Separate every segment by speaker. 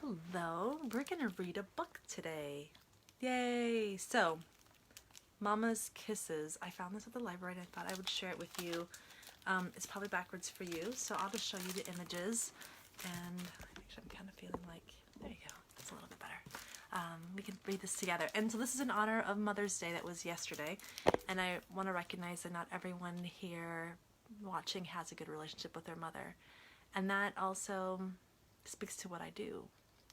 Speaker 1: Hello, we're gonna read a book today. Yay! So, Mama's Kisses. I found this at the library and I thought I would share it with you. It's probably backwards for you, so I'll just show you the images. And actually, I'm kind of feeling like, there you go, that's a little bit better. We can read this together. And so this is in honor of Mother's Day that was yesterday. And I want to recognize that not everyone here watching has a good relationship with their mother. And that also speaks to what I do.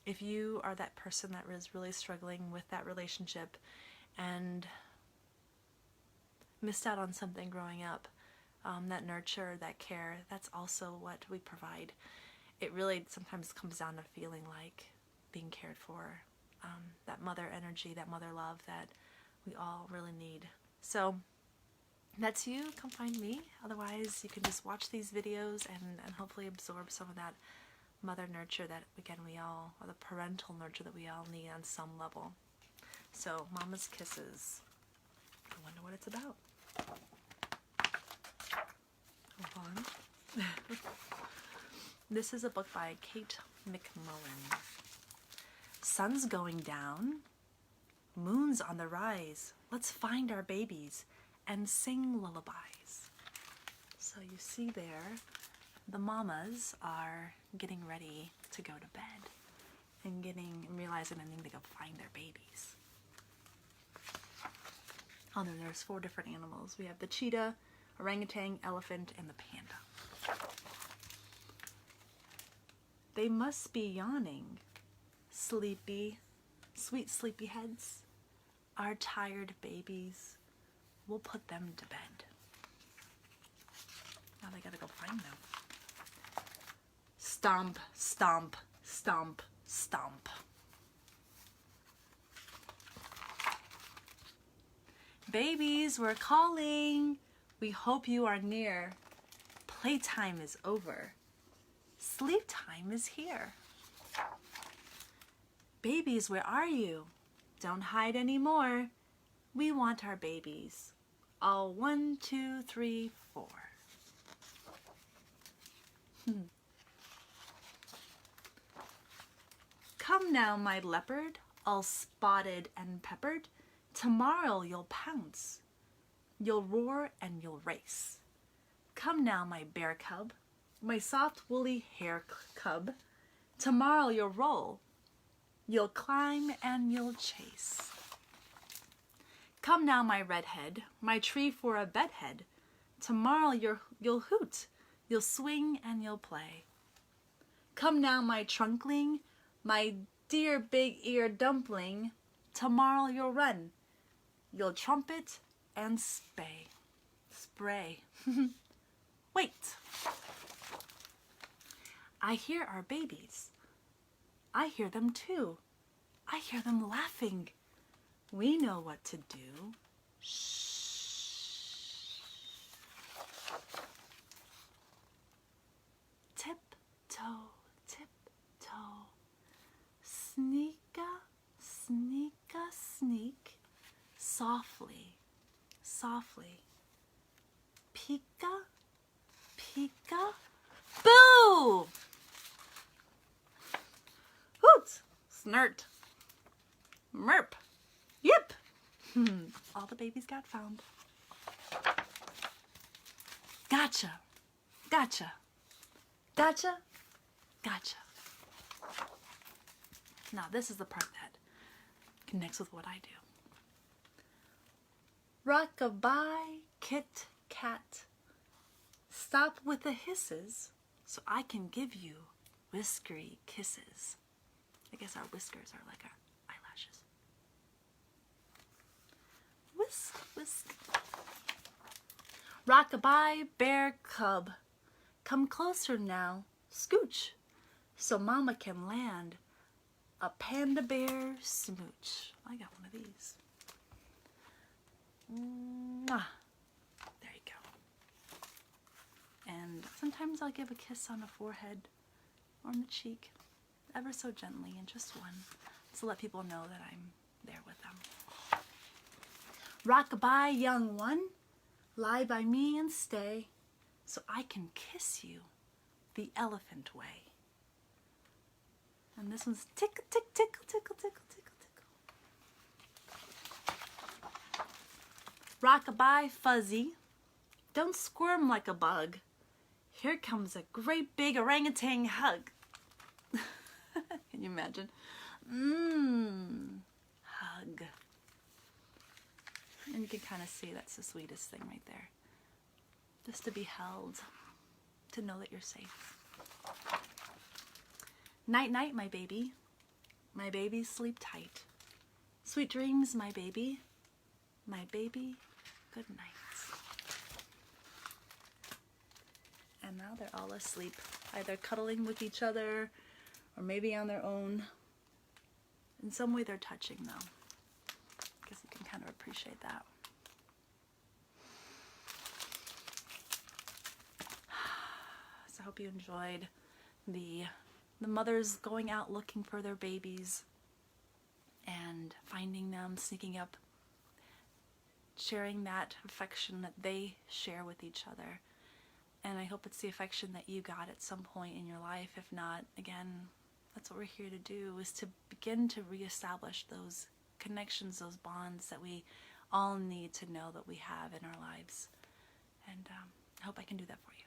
Speaker 1: If you are that person that is really struggling with that relationship and missed out on something growing up, that nurture, that care, that's also what we provide. It really sometimes comes down to feeling like being cared for, that mother energy, that mother love that we all really need. So that's you, come find me. Otherwise you can just watch these videos and hopefully absorb some of that mother nurture that, again, we all, or the parental nurture that we all need on some level. So, Mama's Kisses. I wonder what it's about. Hold on. This is a book by Kate McMullan. Sun's going down. Moon's on the rise. Let's find our babies and sing lullabies. So you see there, the mamas are getting ready to go to bed and realizing they need to go find their babies. Oh, then there's 4 different animals. We have the cheetah, orangutan, elephant, and the panda. They must be yawning, sleepy, sweet sleepy heads. Our tired babies, we'll put them to bed. Now they gotta go find them. Stomp, stomp, stomp, stomp. Babies, we're calling. We hope you are near. Playtime is over. Sleep time is here. Babies, where are you? Don't hide anymore. We want our babies. All 1, 2, 3, 4. Come now, my leopard, all spotted and peppered. Tomorrow you'll pounce. You'll roar and you'll race. Come now, my bear cub, my soft woolly hair cub. Tomorrow you'll roll. You'll climb and you'll chase. Come now, my redhead, my tree for a bedhead. Tomorrow you'll hoot. You'll swing and you'll play. Come now, my trunkling, my dear big ear dumpling. Tomorrow you'll run. You'll trumpet and spray. Wait. I hear our babies. I hear them too. I hear them laughing. We know what to do. Shh. Tiptoe, tiptoe. Sneaka, sneaka, sneak. Softly, softly. Pika, pika, boo! Hoot, snort, merp, yip. All the babies got found. Gotcha, gotcha, gotcha, gotcha. Now this is the part that connects with what I do. Rock-a-bye, kit, kat. Stop with the hisses so I can give you whiskery kisses. I guess our whiskers are like our eyelashes. Whisk, whisk. Rock-a-bye, bear cub. Come closer now, scooch, so mama can land a panda bear smooch. I got one of these. Mwah. There you go. And sometimes I'll give a kiss on the forehead or on the cheek, ever so gently, and just one, to let people know that I'm there with them. Rock-a-bye, young one, lie by me and stay, so I can kiss you the elephant way. And this one's tickle, tickle, tickle, tickle, tickle, tickle, tickle. Rockabye fuzzy, don't squirm like a bug. Here comes a great big orangutan hug. Can you imagine? Hug. And you can kind of see that's the sweetest thing right there. Just to be held, to know that you're safe. Night, night, my baby. My baby, sleep tight. Sweet dreams, my baby. My baby, good night. And now they're all asleep, either cuddling with each other or maybe on their own. In some way they're touching though. I guess you can kind of appreciate that. So I hope you enjoyed the mothers going out looking for their babies and finding them, sneaking up, sharing that affection that they share with each other. And I hope it's the affection that you got at some point in your life. If not, again, that's what we're here to do, is to begin to reestablish those connections, those bonds that we all need to know that we have in our lives. And I hope I can do that for you.